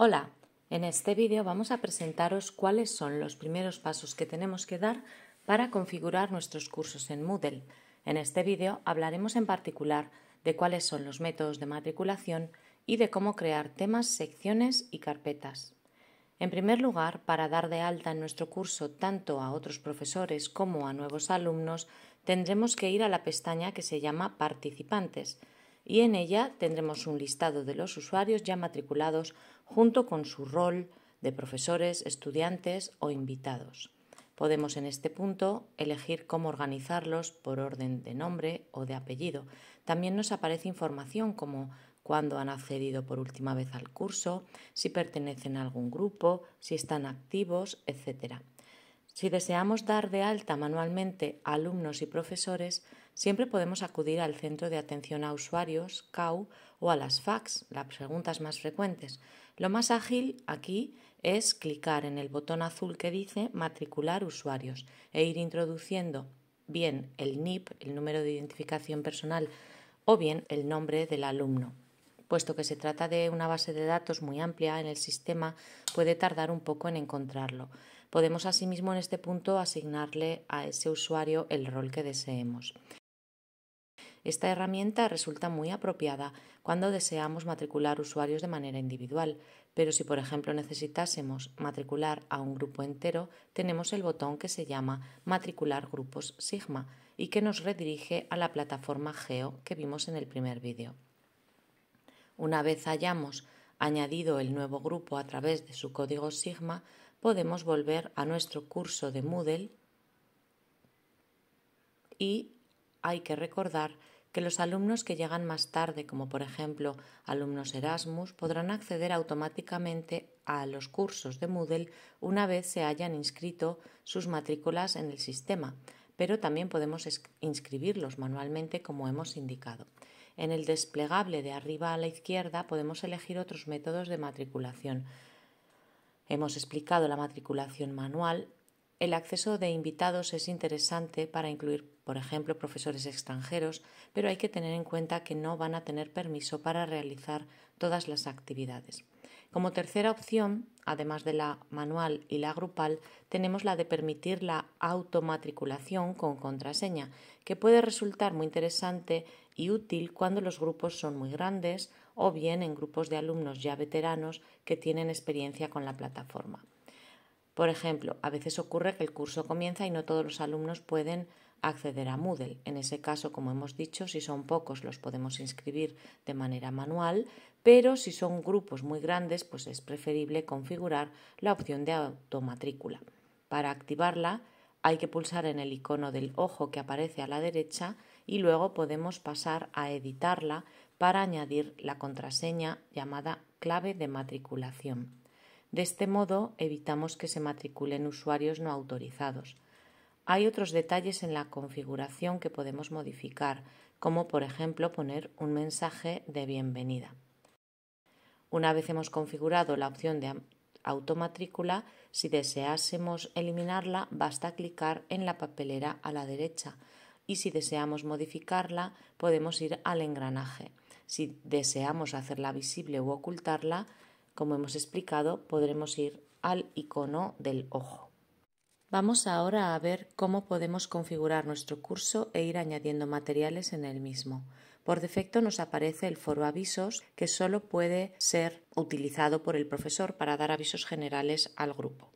Hola, en este vídeo vamos a presentaros cuáles son los primeros pasos que tenemos que dar para configurar nuestros cursos en Moodle. En este vídeo hablaremos en particular de cuáles son los métodos de matriculación y de cómo crear temas, secciones y carpetas. En primer lugar, para dar de alta en nuestro curso tanto a otros profesores como a nuevos alumnos, tendremos que ir a la pestaña que se llama Participantes, y en ella tendremos un listado de los usuarios ya matriculados junto con su rol de profesores, estudiantes o invitados. Podemos en este punto elegir cómo organizarlos por orden de nombre o de apellido. También nos aparece información como cuándo han accedido por última vez al curso, si pertenecen a algún grupo, si están activos, etc. Si deseamos dar de alta manualmente a alumnos y profesores, siempre podemos acudir al Centro de Atención a Usuarios, CAU, o a las FAQs, las preguntas más frecuentes. Lo más ágil aquí es clicar en el botón azul que dice Matricular usuarios e ir introduciendo bien el NIP, el número de identificación personal, o bien el nombre del alumno. Puesto que se trata de una base de datos muy amplia en el sistema, puede tardar un poco en encontrarlo. Podemos asimismo en este punto asignarle a ese usuario el rol que deseemos. Esta herramienta resulta muy apropiada cuando deseamos matricular usuarios de manera individual, pero si por ejemplo necesitásemos matricular a un grupo entero, tenemos el botón que se llama Matricular grupos Sigma y que nos redirige a la plataforma Geo que vimos en el primer vídeo. Una vez hayamos añadido el nuevo grupo a través de su código Sigma, podemos volver a nuestro curso de Moodle y hay que recordar que los alumnos que llegan más tarde, como por ejemplo alumnos Erasmus, podrán acceder automáticamente a los cursos de Moodle una vez se hayan inscrito sus matrículas en el sistema, pero también podemos inscribirlos manualmente como hemos indicado. En el desplegable de arriba a la izquierda podemos elegir otros métodos de matriculación. Hemos explicado la matriculación manual. El acceso de invitados es interesante para incluir, por ejemplo, profesores extranjeros, pero hay que tener en cuenta que no van a tener permiso para realizar todas las actividades. Como tercera opción, además de la manual y la grupal, tenemos la de permitir la automatriculación con contraseña, que puede resultar muy interesante y útil cuando los grupos son muy grandes o bien en grupos de alumnos ya veteranos que tienen experiencia con la plataforma. Por ejemplo, a veces ocurre que el curso comienza y no todos los alumnos pueden acceder a Moodle. En ese caso, como hemos dicho, si son pocos los podemos inscribir de manera manual, pero si son grupos muy grandes, pues es preferible configurar la opción de automatrícula. Para activarla hay que pulsar en el icono del ojo que aparece a la derecha y luego podemos pasar a editarla para añadir la contraseña llamada clave de matriculación. De este modo evitamos que se matriculen usuarios no autorizados. Hay otros detalles en la configuración que podemos modificar, como por ejemplo poner un mensaje de bienvenida. Una vez hemos configurado la opción de automatrícula, si deseásemos eliminarla, basta clicar en la papelera a la derecha y si deseamos modificarla, podemos ir al engranaje. Si deseamos hacerla visible u ocultarla, como hemos explicado, podremos ir al icono del ojo. Vamos ahora a ver cómo podemos configurar nuestro curso e ir añadiendo materiales en el mismo. Por defecto nos aparece el foro avisos que solo puede ser utilizado por el profesor para dar avisos generales al grupo.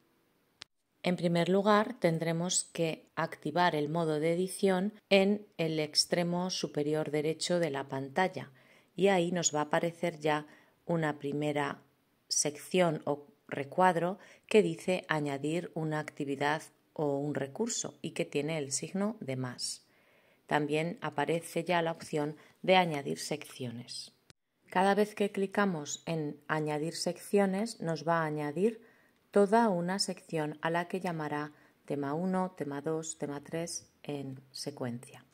En primer lugar, tendremos que activar el modo de edición en el extremo superior derecho de la pantalla y ahí nos va a aparecer ya una primera sección o recuadro que dice añadir una actividad o un recurso y que tiene el signo de más. También aparece ya la opción de añadir secciones. Cada vez que clicamos en añadir secciones nos va a añadir toda una sección a la que llamará tema 1, tema 2, tema 3 en secuencia.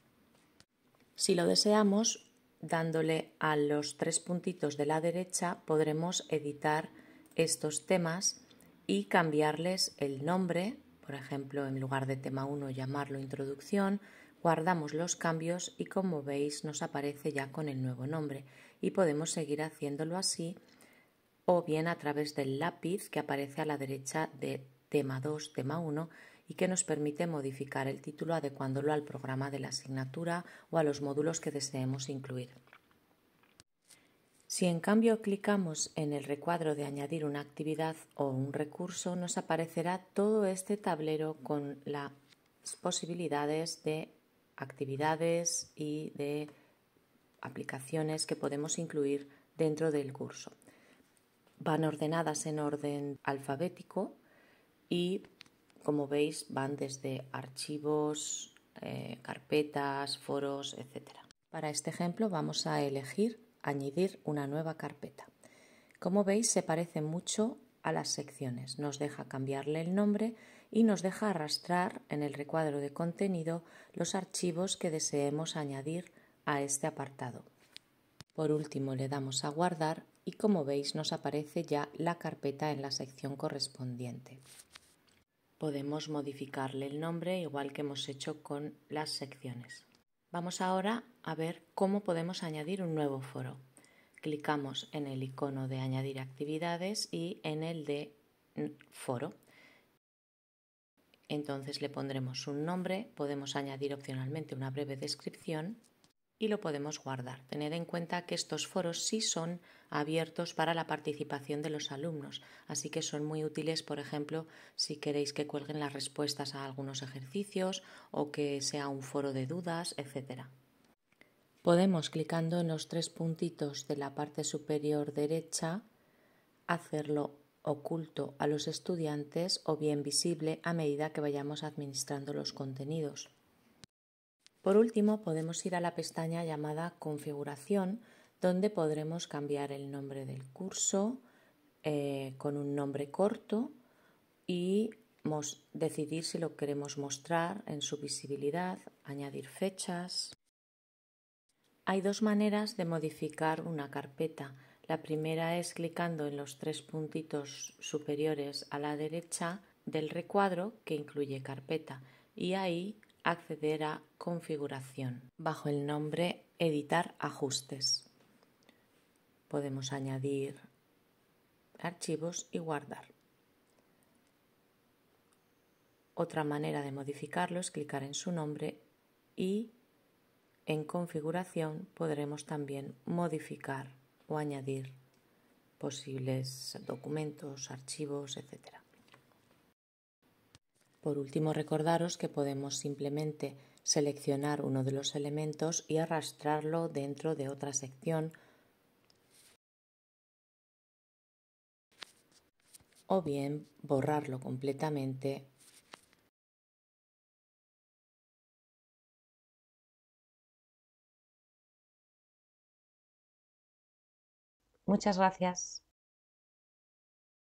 Si lo deseamos, dándole a los tres puntitos de la derecha podremos editar estos temas y cambiarles el nombre, por ejemplo, en lugar de tema 1 llamarlo introducción, guardamos los cambios y como veis nos aparece ya con el nuevo nombre y podemos seguir haciéndolo así o bien a través del lápiz que aparece a la derecha de tema 2, tema 1 y que nos permite modificar el título adecuándolo al programa de la asignatura o a los módulos que deseemos incluir. Si en cambio clicamos en el recuadro de añadir una actividad o un recurso, nos aparecerá todo este tablero con las posibilidades de actividades y de aplicaciones que podemos incluir dentro del curso. Van ordenadas en orden alfabético y, como veis, van desde archivos, carpetas, foros, etc. Para este ejemplo vamos a elegir añadir una nueva carpeta. Como veis, se parece mucho a las secciones. Nos deja cambiarle el nombre y nos deja arrastrar en el recuadro de contenido los archivos que deseemos añadir a este apartado. Por último, le damos a guardar y, como veis, nos aparece ya la carpeta en la sección correspondiente. Podemos modificarle el nombre igual que hemos hecho con las secciones. Vamos ahora a ver cómo podemos añadir un nuevo foro. Clicamos en el icono de añadir actividades y en el de foro. Entonces le pondremos un nombre, podemos añadir opcionalmente una breve descripción y lo podemos guardar. Tened en cuenta que estos foros sí son abiertos para la participación de los alumnos, así que son muy útiles, por ejemplo, si queréis que cuelguen las respuestas a algunos ejercicios o que sea un foro de dudas, etc. Podemos, clicando en los tres puntitos de la parte superior derecha, hacerlo oculto a los estudiantes o bien visible a medida que vayamos administrando los contenidos. Por último, podemos ir a la pestaña llamada Configuración, donde podremos cambiar el nombre del curso con un nombre corto y decidir si lo queremos mostrar en su visibilidad, añadir fechas. Hay dos maneras de modificar una carpeta. La primera es clicando en los tres puntitos superiores a la derecha del recuadro que incluye carpeta y ahí acceder a configuración bajo el nombre editar ajustes. Podemos añadir archivos y guardar. Otra manera de modificarlo es clicar en su nombre y en configuración podremos también modificar o añadir posibles documentos, archivos, etc. Por último, recordaros que podemos simplemente seleccionar uno de los elementos y arrastrarlo dentro de otra sección o bien borrarlo completamente. Muchas gracias.